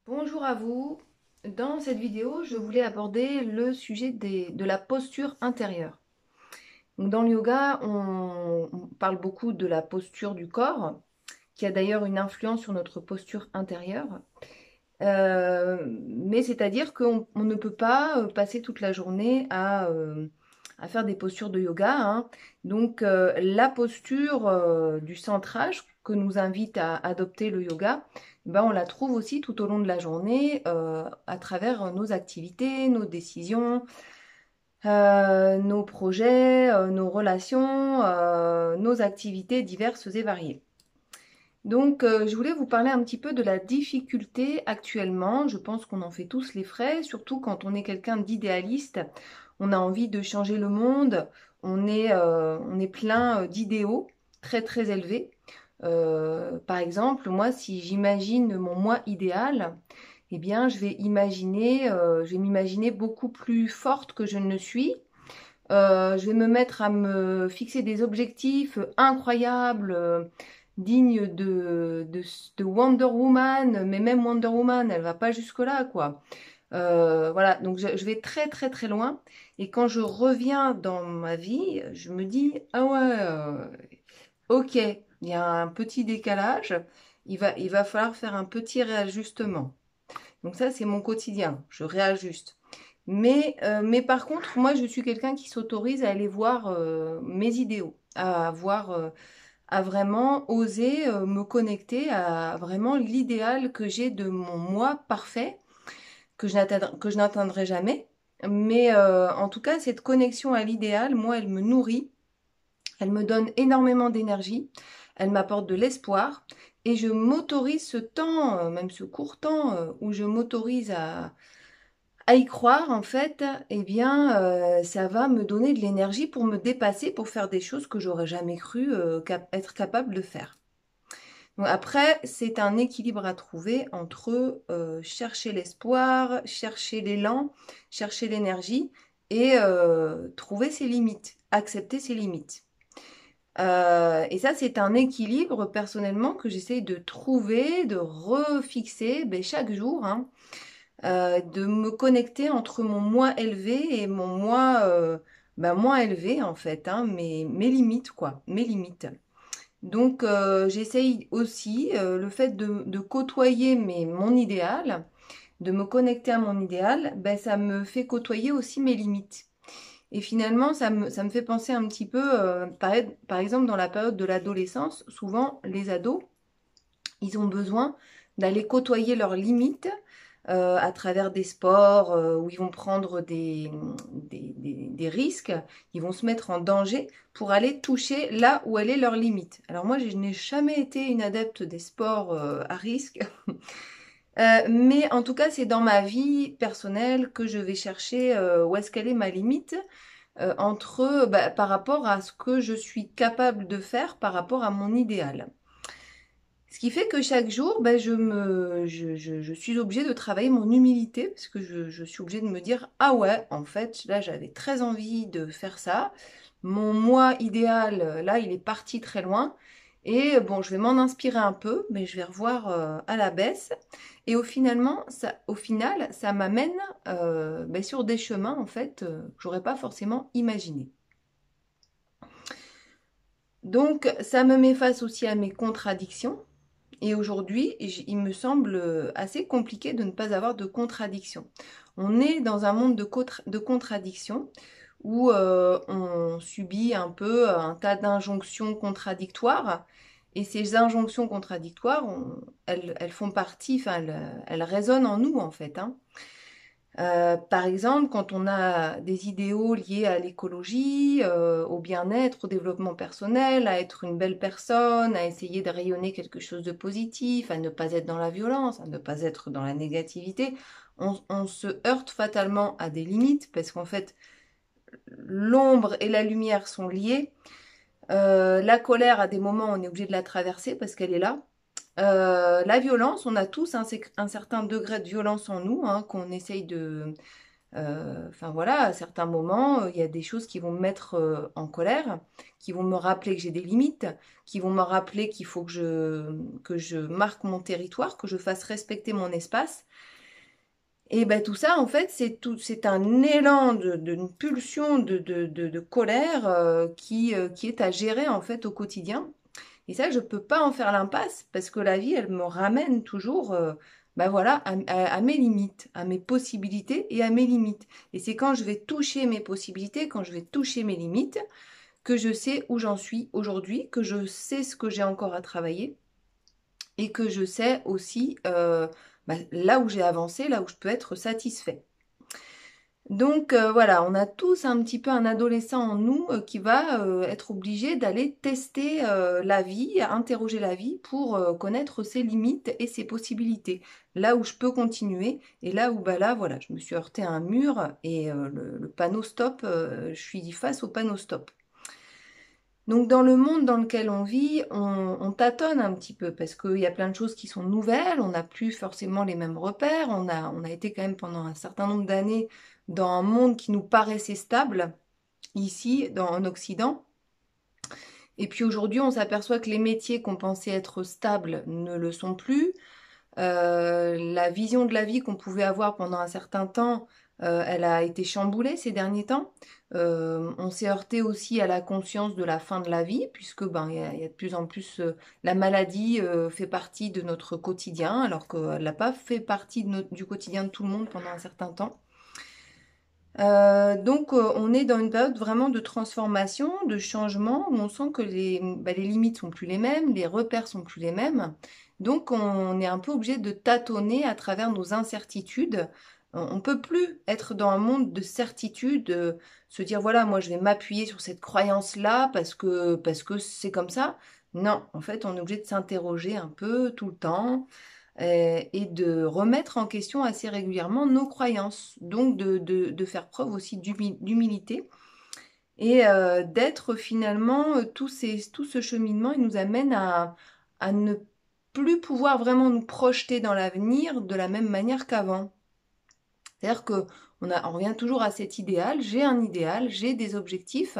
Bonjour à vous. Dans cette vidéo, je voulais aborder le sujet de la posture intérieure. Donc, dans le yoga, on parle beaucoup de la posture du corps, qui a d'ailleurs une influence sur notre posture intérieure. Mais c'est-à-dire qu'on ne peut pas passer toute la journée à faire des postures de yoga, hein. Donc, la posture du centrage que nous invite à adopter le yoga, ben, on la trouve aussi tout au long de la journée à travers nos activités, nos décisions, nos projets, nos relations, nos activités diverses et variées. Donc, je voulais vous parler un petit peu de la difficulté actuellement. Je pense qu'on en fait tous les frais, surtout quand on est quelqu'un d'idéaliste. On a envie de changer le monde. On est plein d'idéaux très très élevés. Par exemple, moi, si j'imagine mon moi idéal, eh bien, je vais m'imaginer beaucoup plus forte que je ne le suis. Je vais me mettre à me fixer des objectifs incroyables, dignes de Wonder Woman, mais même Wonder Woman, elle va pas jusque-là, quoi. Voilà, donc je vais très très très loin. Et quand je reviens dans ma vie, je me dis, ah ouais, ok, il y a un petit décalage, il va falloir faire un petit réajustement. Donc ça, c'est mon quotidien, je réajuste. Mais par contre, moi, je suis quelqu'un qui s'autorise à aller voir mes idéaux, à vraiment oser me connecter à vraiment l'idéal que j'ai de mon moi parfait, que je n'atteindrai jamais. Mais en tout cas, cette connexion à l'idéal, moi, elle me nourrit, elle me donne énormément d'énergie, elle m'apporte de l'espoir. Et je m'autorise ce temps, même ce court temps, où je m'autorise à y croire, en fait, eh bien, ça va me donner de l'énergie pour me dépasser, pour faire des choses que j'aurais jamais cru être capable de faire. Donc après, c'est un équilibre à trouver entre chercher l'espoir, chercher l'élan, chercher l'énergie et trouver ses limites, accepter ses limites. Et ça, c'est un équilibre personnellement que j'essaye de trouver, de refixer ben, chaque jour, hein, de me connecter entre mon moi élevé et mon moi ben, moins élevé en fait, hein, mes limites quoi, mes limites. Donc j'essaye aussi le fait de côtoyer mon idéal, de me connecter à mon idéal, ben, ça me fait côtoyer aussi mes limites. Et finalement, ça me fait penser un petit peu, par exemple, dans la période de l'adolescence, souvent les ados, ils ont besoin d'aller côtoyer leurs limites à travers des sports où ils vont prendre des risques, ils vont se mettre en danger pour aller toucher là où elle est leur limite. Alors moi, je n'ai jamais été une adepte des sports à risque, mais en tout cas, c'est dans ma vie personnelle que je vais chercher où est-ce qu'elle est ma limite par rapport à ce que je suis capable de faire par rapport à mon idéal. Ce qui fait que chaque jour, ben, je suis obligée de travailler mon humilité parce que je suis obligée de me dire, ah ouais, en fait, là, j'avais très envie de faire ça. Mon moi idéal, là, il est parti très loin. Et bon, je vais m'en inspirer un peu, mais je vais revoir à la baisse. Et au final, ça m'amène ben, sur des chemins, en fait, que j'aurais pas forcément imaginé. Donc, ça me met face aussi à mes contradictions. Et aujourd'hui, il me semble assez compliqué de ne pas avoir de contradictions. On est dans un monde de contradictions où on subit un peu un tas d'injonctions contradictoires. Et ces injonctions contradictoires, elles font partie, enfin, elles résonnent en nous en fait, hein. Par exemple, quand on a des idéaux liés à l'écologie, au bien-être, au développement personnel, à être une belle personne, à essayer de rayonner quelque chose de positif, à ne pas être dans la violence, à ne pas être dans la négativité, on se heurte fatalement à des limites parce qu'en fait, l'ombre et la lumière sont liées. La colère, à des moments, on est obligé de la traverser parce qu'elle est là. La violence, on a tous un certain degré de violence en nous, hein, qu'on essaye de Enfin voilà, à certains moments, il y a des choses qui vont me mettre en colère, qui vont me rappeler que j'ai des limites, qui vont me rappeler qu'il faut que je marque mon territoire, que je fasse respecter mon espace. Et ben tout ça, en fait, c'est un élan une pulsion de colère qui est à gérer en fait au quotidien. Et ça, je peux pas en faire l'impasse parce que la vie, elle me ramène toujours, ben voilà, à mes limites, à mes possibilités et à mes limites. Et c'est quand je vais toucher mes possibilités, quand je vais toucher mes limites, que je sais où j'en suis aujourd'hui, que je sais ce que j'ai encore à travailler et que je sais aussi là où j'ai avancé, là où je peux être satisfait. Donc voilà, on a tous un petit peu un adolescent en nous qui va être obligé d'aller tester la vie, interroger la vie pour connaître ses limites et ses possibilités. Là où je peux continuer et là où bah là voilà, je me suis heurté à un mur et le panneau stop, je suis face au panneau stop. Donc dans le monde dans lequel on vit, on tâtonne un petit peu parce qu'il y a plein de choses qui sont nouvelles, on n'a plus forcément les mêmes repères, on a été quand même pendant un certain nombre d'années dans un monde qui nous paraissait stable, ici, en Occident. Et puis aujourd'hui, on s'aperçoit que les métiers qu'on pensait être stables ne le sont plus. La vision de la vie qu'on pouvait avoir pendant un certain temps, elle a été chamboulée ces derniers temps. On s'est heurté aussi à la conscience de la fin de la vie, puisque ben il y a de plus en plus la maladie fait partie de notre quotidien, alors qu'elle n'a pas fait partie du quotidien de tout le monde pendant un certain temps. Donc on est dans une période vraiment de transformation, de changement, où on sent que les limites sont plus les mêmes, les repères sont plus les mêmes. Donc on est un peu obligé de tâtonner à travers nos incertitudes. On peut plus être dans un monde de certitude, se dire voilà, moi je vais m'appuyer sur cette croyance-là parce que c'est comme ça. Non, en fait, on est obligé de s'interroger un peu tout le temps et de remettre en question assez régulièrement nos croyances. Donc de faire preuve aussi d'humilité et d'être finalement tout ce cheminement, il nous amène à ne plus pouvoir vraiment nous projeter dans l'avenir de la même manière qu'avant. C'est-à-dire que on revient toujours à cet idéal, j'ai des objectifs,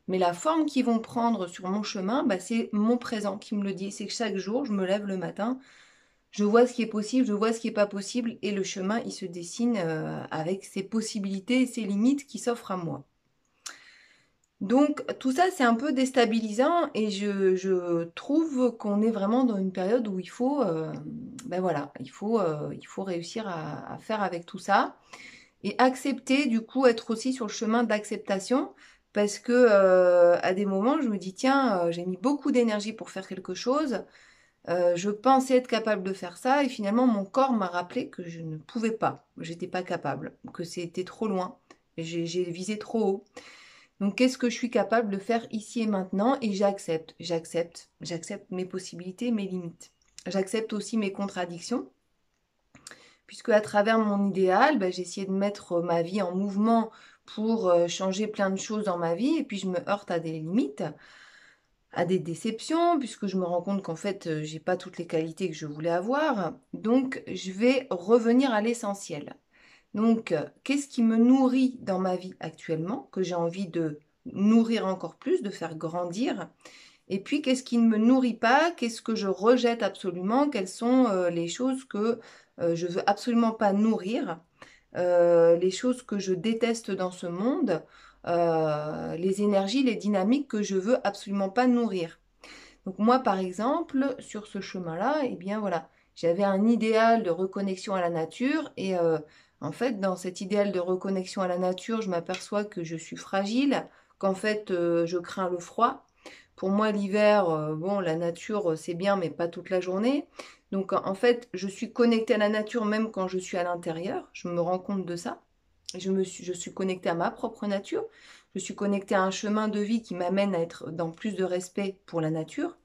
mais la forme qu'ils vont prendre sur mon chemin, bah, c'est mon présent qui me le dit. C'est que chaque jour, je me lève le matin, je vois ce qui est possible, je vois ce qui n'est pas possible, et le chemin, il se dessine avec ses possibilités et ses limites qui s'offrent à moi. Donc tout ça, c'est un peu déstabilisant et je trouve qu'on est vraiment dans une période où il faut, ben voilà, il faut réussir à faire avec tout ça et accepter, du coup, être aussi sur le chemin d'acceptation parce que à des moments, je me dis, tiens, j'ai mis beaucoup d'énergie pour faire quelque chose. Je pensais être capable de faire ça et finalement mon corps m'a rappelé que je ne pouvais pas, j'étais pas capable, que c'était trop loin, j'ai visé trop haut. Donc qu'est-ce que je suis capable de faire ici et maintenant et j'accepte mes possibilités, mes limites. J'accepte aussi mes contradictions puisque à travers mon idéal, ben, j'ai essayé de mettre ma vie en mouvement pour changer plein de choses dans ma vie et puis je me heurte à des limites à des déceptions, puisque je me rends compte qu'en fait, j'ai pas toutes les qualités que je voulais avoir. Donc, je vais revenir à l'essentiel. Donc, qu'est-ce qui me nourrit dans ma vie actuellement, que j'ai envie de nourrir encore plus, de faire grandir? Et puis, qu'est-ce qui ne me nourrit pas? Qu'est-ce que je rejette absolument? Quelles sont les choses que je veux absolument pas nourrir? Les choses que je déteste dans ce monde, les énergies, les dynamiques que je veux absolument pas nourrir. Donc moi, par exemple, sur ce chemin-là, eh bien voilà, j'avais un idéal de reconnexion à la nature et en fait, dans cet idéal de reconnexion à la nature, je m'aperçois que je suis fragile, qu'en fait, je crains le froid. Pour moi, l'hiver, bon, la nature, c'est bien, mais pas toute la journée. Donc, en fait, je suis connectée à la nature même quand je suis à l'intérieur. Je me rends compte de ça. Je suis connectée à ma propre nature. Je suis connectée à un chemin de vie qui m'amène à être dans plus de respect pour la nature.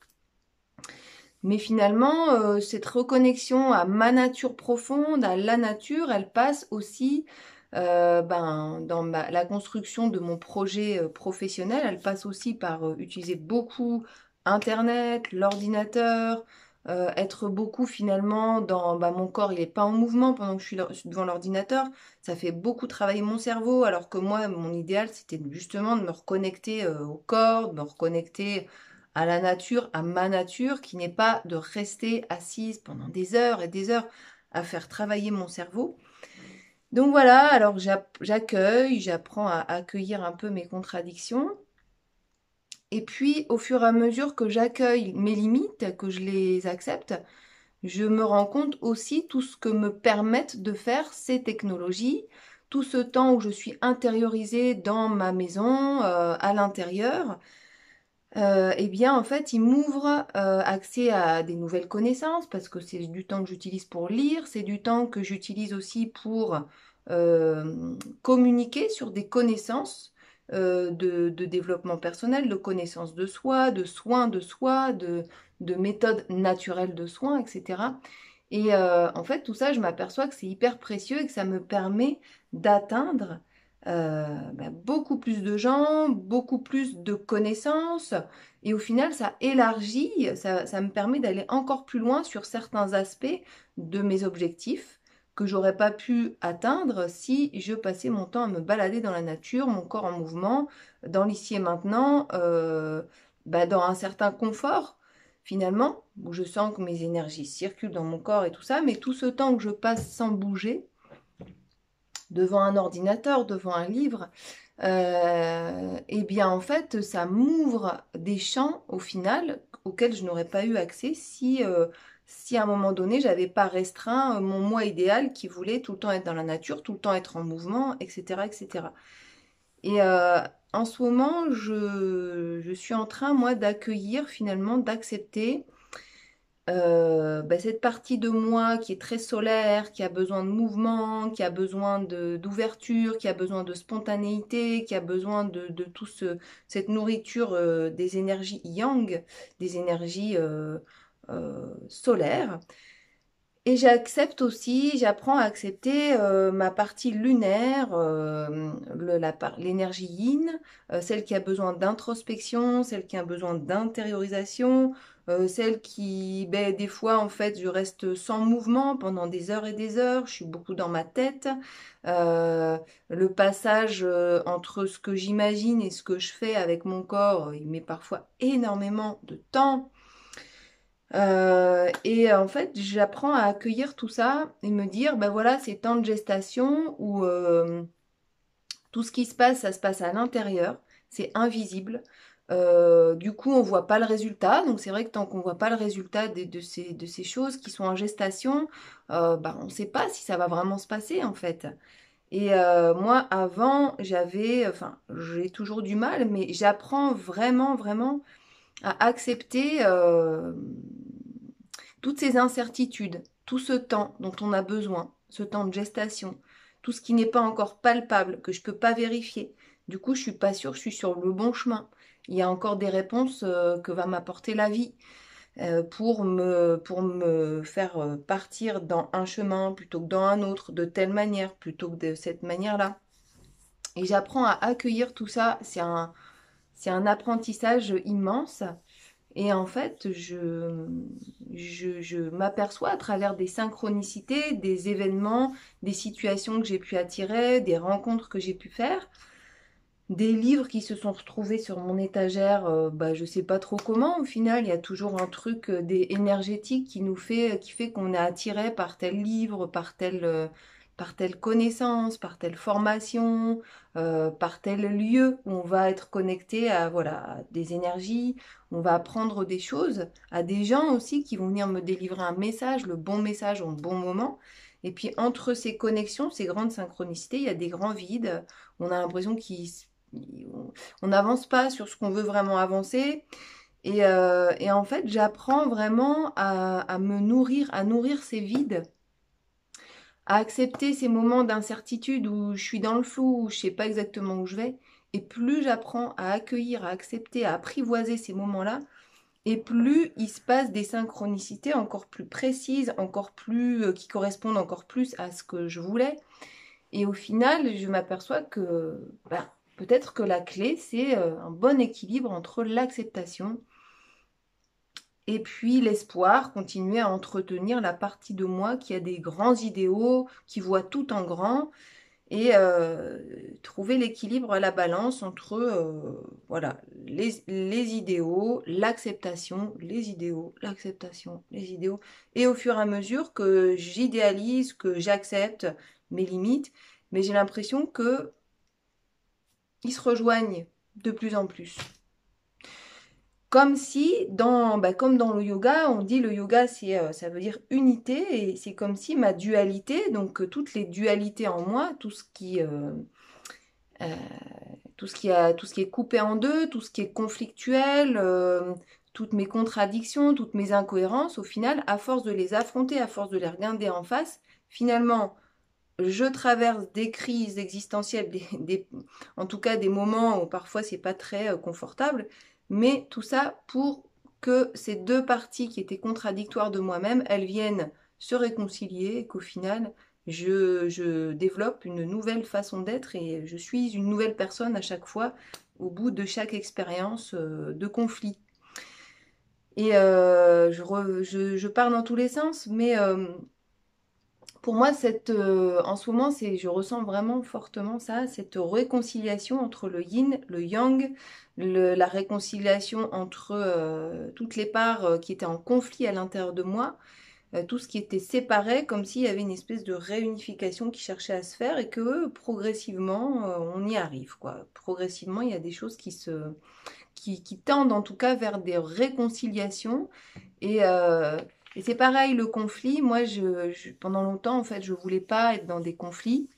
Mais finalement, cette reconnexion à ma nature profonde, à la nature, elle passe aussi dans la construction de mon projet professionnel. Elle passe aussi par utiliser beaucoup Internet, l'ordinateur, être beaucoup finalement dans mon corps, il n'est pas en mouvement pendant que je suis devant l'ordinateur. Ça fait beaucoup travailler mon cerveau, alors que moi, mon idéal, c'était justement de me reconnecter au corps, de me reconnecter à la nature, à ma nature, qui n'est pas de rester assise pendant des heures et des heures à faire travailler mon cerveau. Donc voilà, alors j'accueille, j'apprends à accueillir un peu mes contradictions. Et puis, au fur et à mesure que j'accueille mes limites, que je les accepte, je me rends compte aussi tout ce que me permettent de faire ces technologies, tout ce temps où je suis intériorisée dans ma maison, à l'intérieur, eh bien, en fait, il m'ouvre accès à des nouvelles connaissances parce que c'est du temps que j'utilise pour lire, c'est du temps que j'utilise aussi pour communiquer sur des connaissances de développement personnel, de connaissances de soi, de méthodes naturelles de soins, etc. Et en fait, tout ça, je m'aperçois que c'est hyper précieux et que ça me permet d'atteindre beaucoup plus de gens, beaucoup plus de connaissances. Et au final, ça élargit, ça me permet d'aller encore plus loin sur certains aspects de mes objectifs que j'aurais pas pu atteindre si je passais mon temps à me balader dans la nature, mon corps en mouvement, dans l'ici et maintenant, dans un certain confort finalement, où je sens que mes énergies circulent dans mon corps et tout ça, mais tout ce temps que je passe sans bouger, devant un ordinateur, devant un livre, eh bien en fait, ça m'ouvre des champs au final auxquels je n'aurais pas eu accès si à un moment donné, j'avais pas restreint mon moi idéal qui voulait tout le temps être dans la nature, tout le temps être en mouvement, etc., etc. Et en ce moment, je suis en train, moi, d'accueillir finalement, d'accepter cette partie de moi qui est très solaire, qui a besoin de mouvement, qui a besoin d'ouverture, qui a besoin de spontanéité, qui a besoin de tout cette nourriture des énergies yang, des énergies solaires. Et j'accepte aussi, j'apprends à accepter ma partie lunaire, l'énergie yin, celle qui a besoin d'introspection, celle qui a besoin d'intériorisation, celle qui, des fois, en fait, je reste sans mouvement pendant des heures et des heures, je suis beaucoup dans ma tête. Le passage entre ce que j'imagine et ce que je fais avec mon corps, il met parfois énormément de temps. Et en fait, j'apprends à accueillir tout ça et me dire, ben voilà, c'est temps de gestation où tout ce qui se passe, ça se passe à l'intérieur, c'est invisible. Du coup, on voit pas le résultat. Donc, c'est vrai que tant qu'on voit pas le résultat de ces choses qui sont en gestation, on ne sait pas si ça va vraiment se passer en fait. Et moi, avant, j'ai toujours du mal, mais j'apprends vraiment, vraiment à accepter toutes ces incertitudes, tout ce temps dont on a besoin, ce temps de gestation, tout ce qui n'est pas encore palpable, que je ne peux pas vérifier. Du coup, je ne suis pas sûre que je suis sur le bon chemin. Il y a encore des réponses que va m'apporter la vie pour me faire partir dans un chemin plutôt que dans un autre, de telle manière plutôt que de cette manière-là. Et j'apprends à accueillir tout ça. C'est un apprentissage immense. Et en fait, je m'aperçois à travers des synchronicités, des événements, des situations que j'ai pu attirer, des rencontres que j'ai pu faire, des livres qui se sont retrouvés sur mon étagère, je sais pas trop comment. Au final, il y a toujours un truc énergétique qui fait qu'on est attiré par tel livre, par telle connaissance, par telle formation, par tel lieu où on va être connecté à, voilà, à des énergies, on va apprendre des choses, à des gens aussi qui vont venir me délivrer un message, le bon message au bon moment. Et puis entre ces connexions, ces grandes synchronicités, il y a des grands vides. On a l'impression on n'avance pas sur ce qu'on veut vraiment avancer. Et en fait, j'apprends vraiment à me nourrir, à nourrir ces vides, à accepter ces moments d'incertitude où je suis dans le flou, où je sais pas exactement où je vais. Et plus j'apprends à accueillir, à accepter, à apprivoiser ces moments-là, et plus il se passe des synchronicités encore plus précises, encore plus qui correspondent encore plus à ce que je voulais. Et au final, je m'aperçois que peut-être que la clé, c'est un bon équilibre entre l'acceptation Et puis l'espoir, continuer à entretenir la partie de moi qui a des grands idéaux, qui voit tout en grand, et trouver l'équilibre, la balance entre voilà, les idéaux, l'acceptation, les idéaux, l'acceptation, les idéaux. Et au fur et à mesure que j'idéalise, que j'accepte mes limites, mais j'ai l'impression que ils se rejoignent de plus en plus. Comme si, comme dans le yoga, on dit le yoga, ça veut dire unité, et c'est comme si ma dualité, donc toutes les dualités en moi, euh, tout ce qui est coupé en deux, tout ce qui est conflictuel, toutes mes contradictions, toutes mes incohérences, au final, à force de les affronter, à force de les regarder en face, finalement, je traverse des crises existentielles, en tout cas des moments où parfois c'est pas très confortable, mais tout ça pour que ces deux parties qui étaient contradictoires de moi-même, elles viennent se réconcilier et qu'au final, je développe une nouvelle façon d'être et je suis une nouvelle personne à chaque fois au bout de chaque expérience de conflit. Et je pars dans tous les sens, mais pour moi, en ce moment, je ressens vraiment fortement ça, cette réconciliation entre le yin, le yang, la réconciliation entre toutes les parts qui étaient en conflit à l'intérieur de moi, tout ce qui était séparé, comme s'il y avait une espèce de réunification qui cherchait à se faire et que progressivement, on y arrive, quoi. Progressivement, il y a des choses qui tendent en tout cas vers des réconciliations et c'est pareil, le conflit, moi, pendant longtemps, en fait, je voulais pas être dans des conflits.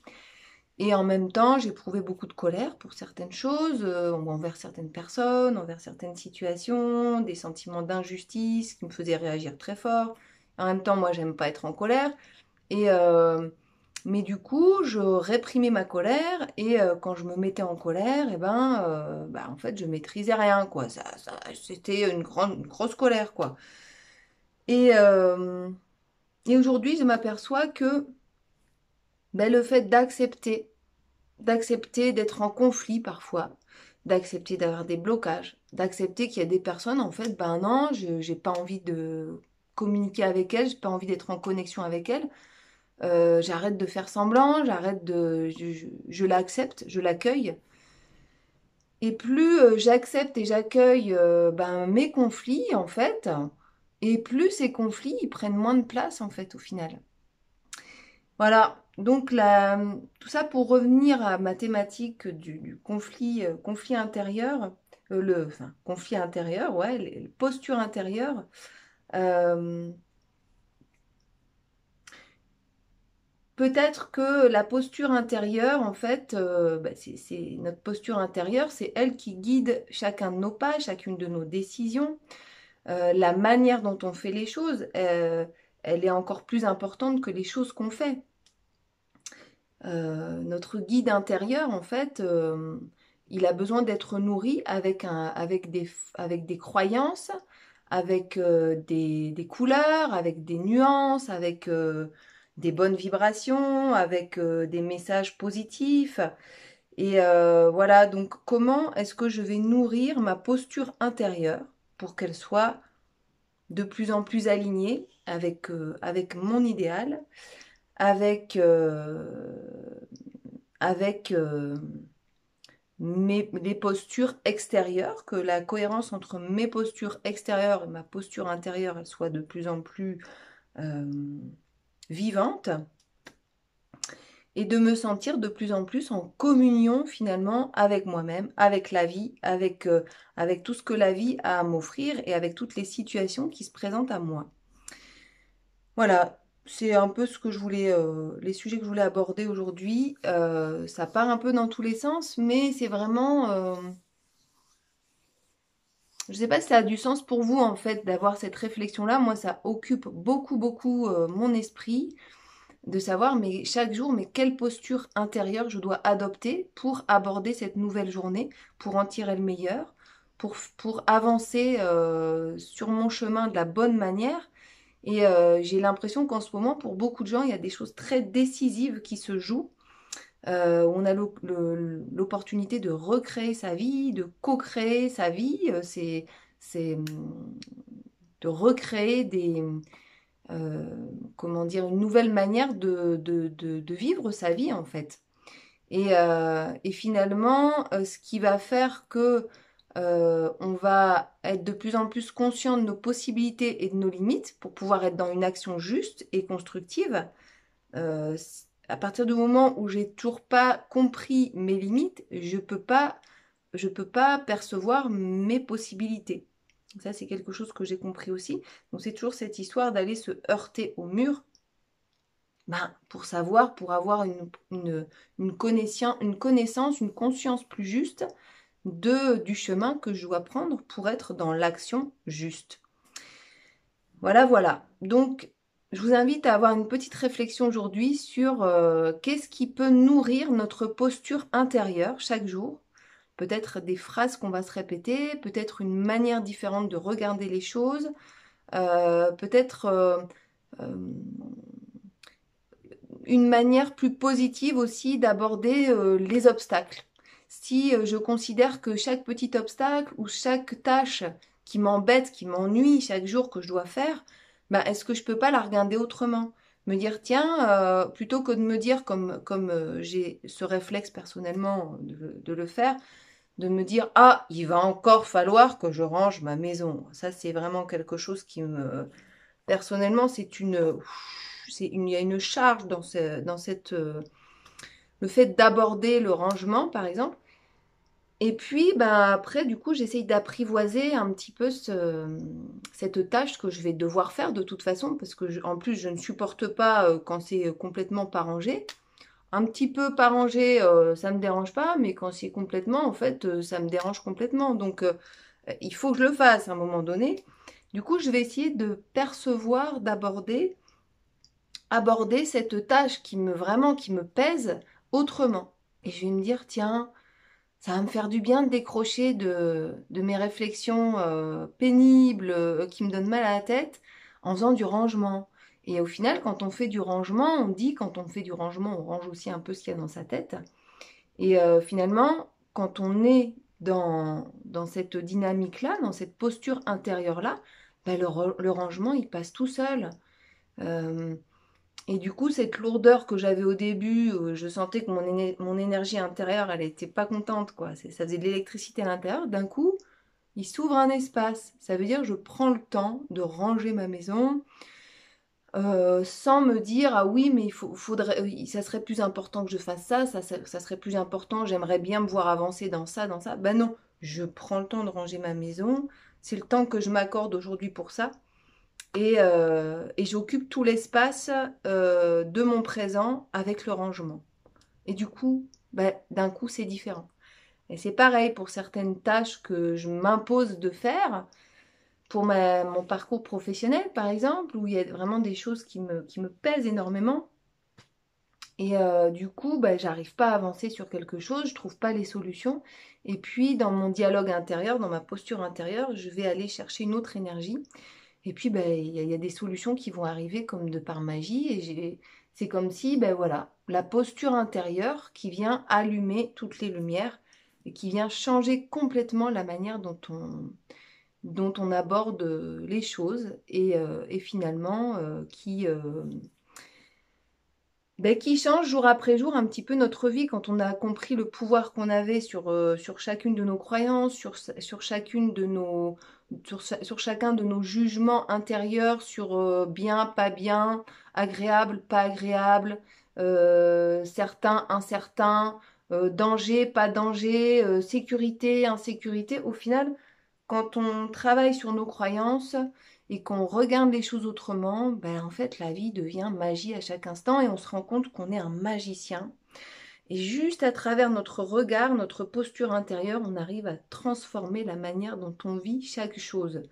Et en même temps, j'éprouvais beaucoup de colère pour certaines choses, envers certaines personnes, envers certaines situations, des sentiments d'injustice qui me faisaient réagir très fort. En même temps, moi, j'aime pas être en colère. Et, mais du coup, je réprimais ma colère et quand je me mettais en colère, en fait, je maîtrisais rien, quoi. C'était une grosse colère, quoi. Et, euh, et aujourd'hui, je m'aperçois que le fait d'accepter d'être en conflit parfois, d'accepter d'avoir des blocages, d'accepter qu'il y a des personnes, en fait, ben non, je j'ai pas envie de communiquer avec elles, j'ai pas envie d'être en connexion avec elles. J'arrête de faire semblant, je l'accepte, je l'accueille. Et plus j'accepte et j'accueille mes conflits, en fait, et plus ces conflits, ils prennent moins de place, en fait, au final. Voilà, donc tout ça pour revenir à ma thématique du conflit, conflit intérieur, conflit intérieur, ouais, les postures intérieures. Euh, Peut-être que la posture intérieure, en fait, notre posture intérieure, c'est elle qui guide chacun de nos pas, chacune de nos décisions. La manière dont on fait les choses, elle est encore plus importante que les choses qu'on fait. Notre guide intérieur, en fait, il a besoin d'être nourri avec des croyances, avec des couleurs, avec des nuances, avec des bonnes vibrations, avec des messages positifs. Et voilà, donc comment est-ce que je vais nourrir ma posture intérieure pour qu'elle soit de plus en plus alignée avec mon idéal, avec, avec les postures extérieures, que la cohérence entre mes postures extérieures et ma posture intérieure elle soit de plus en plus euh, vivante et de me sentir de plus en plus en communion finalement avec moi-même, avec la vie, avec tout ce que la vie a à m'offrir et avec toutes les situations qui se présentent à moi. Voilà, c'est un peu ce que les sujets que je voulais aborder aujourd'hui. Ça part un peu dans tous les sens, mais c'est vraiment, je ne sais pas si ça a du sens pour vous en fait d'avoir cette réflexion-là. Moi, ça occupe beaucoup, beaucoup mon esprit de savoir, mais chaque jour, mais quelle posture intérieure je dois adopter pour aborder cette nouvelle journée, pour en tirer le meilleur, pour avancer sur mon chemin de la bonne manière. Et j'ai l'impression qu'en ce moment, pour beaucoup de gens, il y a des choses très décisives qui se jouent. On a l'opportunité de recréer sa vie, de co-créer sa vie. C'est recréer comment dire, une nouvelle manière de vivre sa vie en fait. Et finalement, ce qui va faire que on va être de plus en plus conscient de nos possibilités et de nos limites pour pouvoir être dans une action juste et constructive. À partir du moment où j'ai toujours pas compris mes limites, je peux pas percevoir mes possibilités. Ça, c'est quelque chose que j'ai compris aussi. Donc, c'est toujours cette histoire d'aller se heurter au mur, ben, pour savoir, pour avoir une connaissance, une conscience plus juste du chemin que je dois prendre pour être dans l'action juste. Voilà, voilà. Donc, je vous invite à avoir une petite réflexion aujourd'hui sur qu'est-ce qui peut nourrir notre posture intérieure chaque jour. Peut-être des phrases qu'on va se répéter, peut-être une manière différente de regarder les choses, peut-être une manière plus positive aussi d'aborder les obstacles. Si je considère que chaque petit obstacle ou chaque tâche qui m'embête, qui m'ennuie chaque jour que je dois faire, ben, est-ce que je peux pas la regarder autrement? Me dire, tiens, plutôt que de me dire, comme j'ai ce réflexe personnellement de le faire, de me dire, ah, il va encore falloir que je range ma maison. Ça, c'est vraiment quelque chose qui me... Personnellement, il y a une charge dans cette, le fait d'aborder le rangement, par exemple. Et puis, bah, après, du coup, j'essaye d'apprivoiser un petit peu cette tâche que je vais devoir faire de toute façon, parce que en plus, je ne supporte pas quand c'est complètement pas rangé. Un petit peu pas rangé, ça me dérange pas, mais quand c'est complètement, en fait, ça me dérange complètement. Donc, il faut que je le fasse à un moment donné. Du coup, je vais essayer de percevoir, aborder cette tâche qui me pèse autrement. Et je vais me dire, tiens, ça va me faire du bien de décrocher de mes réflexions pénibles qui me donnent mal à la tête en faisant du rangement. Et au final, quand on fait du rangement, on dit, quand on fait du rangement, on range aussi un peu ce qu'il y a dans sa tête. Et finalement, quand on est dans cette dynamique-là, dans cette posture intérieure-là, ben le rangement, il passe tout seul. Euh, et du coup, cette lourdeur que j'avais au début, je sentais que mon énergie intérieure, elle était pas contente, quoi. Ça faisait de l'électricité à l'intérieur. D'un coup, il s'ouvre un espace. Ça veut dire que je prends le temps de ranger ma maison sans me dire, ah oui, mais ça serait plus important que je fasse ça serait plus important, j'aimerais bien me voir avancer dans ça, dans ça. Ben non, je prends le temps de ranger ma maison. C'est le temps que je m'accorde aujourd'hui pour ça et j'occupe tout l'espace de mon présent avec le rangement. Et du coup, ben, d'un coup, c'est différent. Et c'est pareil pour certaines tâches que je m'impose de faire, pour mon parcours professionnel, par exemple, où il y a vraiment des choses qui me pèsent énormément. Et du coup, ben, j'arrive pas à avancer sur quelque chose, je trouve pas les solutions. Et puis, dans mon dialogue intérieur, dans ma posture intérieure, je vais aller chercher une autre énergie. Et puis, ben, il y a des solutions qui vont arriver comme de par magie. C'est comme si, ben voilà, la posture intérieure qui vient allumer toutes les lumières et qui vient changer complètement la manière dont on aborde les choses et finalement qui change jour après jour un petit peu notre vie quand on a compris le pouvoir qu'on avait sur chacune de nos croyances, sur chacune de sur chacun de nos jugements intérieurs, sur bien, pas bien, agréable, pas agréable, certain, incertain, danger, pas danger, sécurité, insécurité. Au final, quand on travaille sur nos croyances, et qu'on regarde les choses autrement, ben en fait la vie devient magie à chaque instant et on se rend compte qu'on est un magicien. Et juste à travers notre regard, notre posture intérieure, on arrive à transformer la manière dont on vit chaque chose.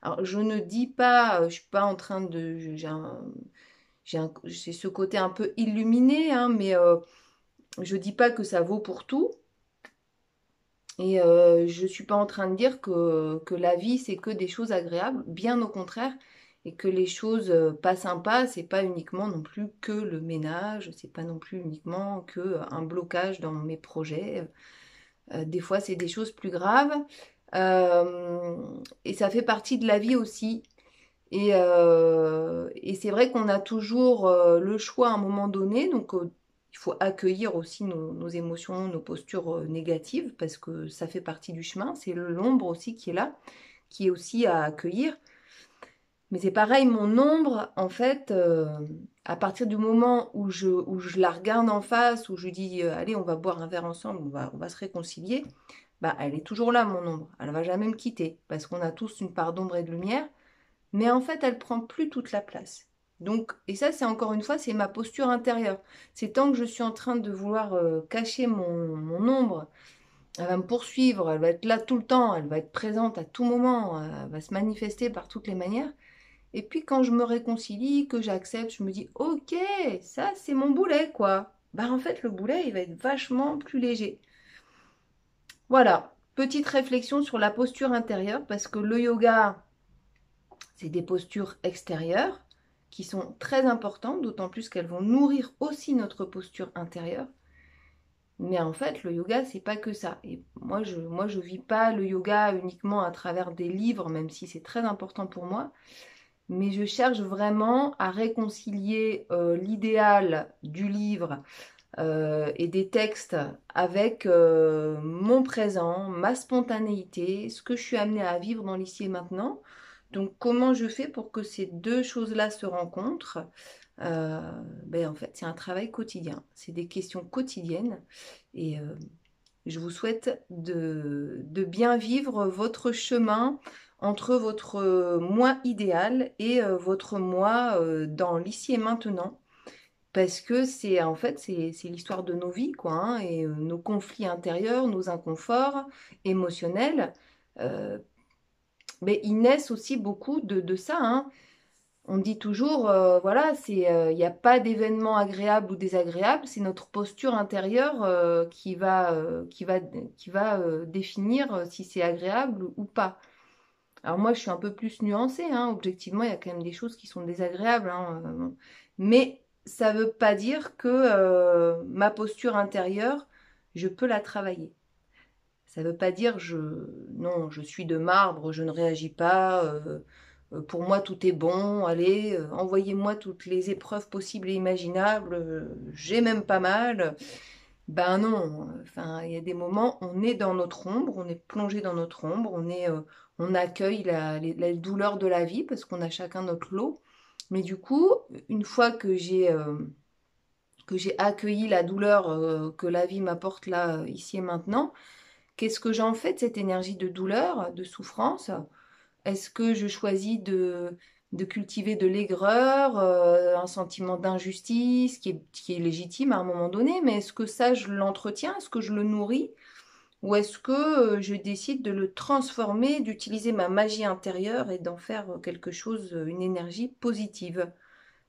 Alors je ne dis pas, je suis pas en train de, j'ai ce côté un peu illuminé, hein, mais je dis pas que ça vaut pour tout. Et je ne suis pas en train de dire que la vie, c'est que des choses agréables, bien au contraire, et que les choses pas sympas, c'est pas uniquement non plus que le ménage, c'est pas non plus uniquement que un blocage dans mes projets. Des fois, c'est des choses plus graves. Et ça fait partie de la vie aussi. Et c'est vrai qu'on a toujours le choix à un moment donné, donc il faut accueillir aussi nos émotions, nos postures négatives, parce que ça fait partie du chemin, c'est l'ombre aussi qui est là, qui est aussi à accueillir. Mais c'est pareil, mon ombre, en fait, à partir du moment où je la regarde en face, où je dis, allez, on va boire un verre ensemble, on va se réconcilier, bah, elle est toujours là, mon ombre. Elle va jamais me quitter, parce qu'on a tous une part d'ombre et de lumière, mais en fait, elle prend plus toute la place. Donc, et ça, c'est encore une fois, c'est ma posture intérieure. C'est tant que je suis en train de vouloir cacher mon ombre, elle va me poursuivre, elle va être là tout le temps, elle va être présente à tout moment, elle va se manifester par toutes les manières. Et puis quand je me réconcilie, que j'accepte, je me dis, ok, ça c'est mon boulet, quoi. Bah en fait, le boulet, il va être vachement plus léger. Voilà, petite réflexion sur la posture intérieure, parce que le yoga, c'est des postures extérieures qui sont très importantes, d'autant plus qu'elles vont nourrir aussi notre posture intérieure. Mais en fait, le yoga, c'est pas que ça. Et moi, je vis pas le yoga uniquement à travers des livres, même si c'est très important pour moi. Mais je cherche vraiment à réconcilier l'idéal du livre et des textes avec mon présent, ma spontanéité, ce que je suis amenée à vivre dans l'ici et maintenant. Donc, comment je fais pour que ces deux choses-là se rencontrent? Euh, ben, en fait, c'est un travail quotidien. C'est des questions quotidiennes. Et je vous souhaite de bien vivre votre chemin entre votre moi idéal et votre moi dans l'ici et maintenant. Parce que c'est en fait c'est l'histoire de nos vies, quoi, hein, et nos conflits intérieurs, nos inconforts émotionnels, euh, mais ils naissent aussi beaucoup de ça, hein. On dit toujours, voilà, il n'y a pas d'événement agréable ou désagréable, c'est notre posture intérieure qui va définir si c'est agréable ou pas. Alors moi, je suis un peu plus nuancée, hein. Objectivement, il y a quand même des choses qui sont désagréables, hein, mais ça ne veut pas dire que ma posture intérieure, je peux la travailler. Ça ne veut pas dire non, je suis de marbre, je ne réagis pas. Pour moi, tout est bon. Allez, envoyez-moi toutes les épreuves possibles et imaginables. J'ai même pas mal. Ben non. Enfin, il y a des moments, on est dans notre ombre, on est plongé dans notre ombre, on accueille la douleur de la vie parce qu'on a chacun notre lot. Mais du coup, une fois que j'ai accueilli la douleur que la vie m'apporte là, ici et maintenant, qu'est-ce que j'en fais de cette énergie de douleur, de souffrance? Est-ce que je choisis de cultiver de l'aigreur, un sentiment d'injustice qui est légitime à un moment donné, mais est-ce que ça, je l'entretiens? Est-ce que je le nourris? Ou est-ce que je décide de le transformer, d'utiliser ma magie intérieure et d'en faire quelque chose, une énergie positive?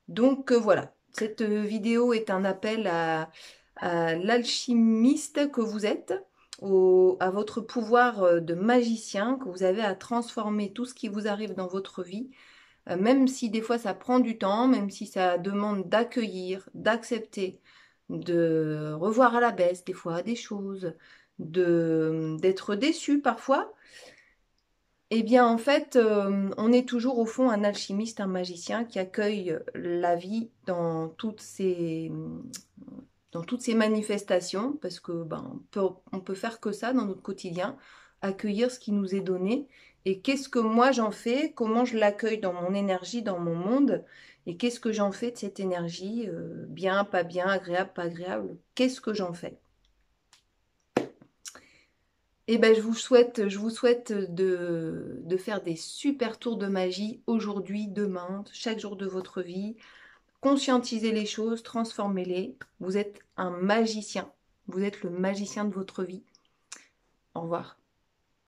Donc voilà, cette vidéo est un appel à l'alchimiste que vous êtes, à votre pouvoir de magicien que vous avez à transformer tout ce qui vous arrive dans votre vie, même si des fois ça prend du temps, même si ça demande d'accueillir, d'accepter, de revoir à la baisse des fois des choses, d'être déçu parfois. Eh bien, en fait, on est toujours au fond un alchimiste, un magicien qui accueille la vie dans toutes ses manifestations, parce que ben, on peut faire que ça dans notre quotidien, accueillir ce qui nous est donné. Et qu'est-ce que moi j'en fais? Comment je l'accueille dans mon énergie, dans mon monde? Et qu'est-ce que j'en fais de cette énergie? Bien, pas bien, agréable, pas agréable? Qu'est-ce que j'en fais? Eh ben, je vous souhaite de faire des super tours de magie aujourd'hui, demain, chaque jour de votre vie. Conscientisez les choses, transformez-les. Vous êtes un magicien. Vous êtes le magicien de votre vie. Au revoir.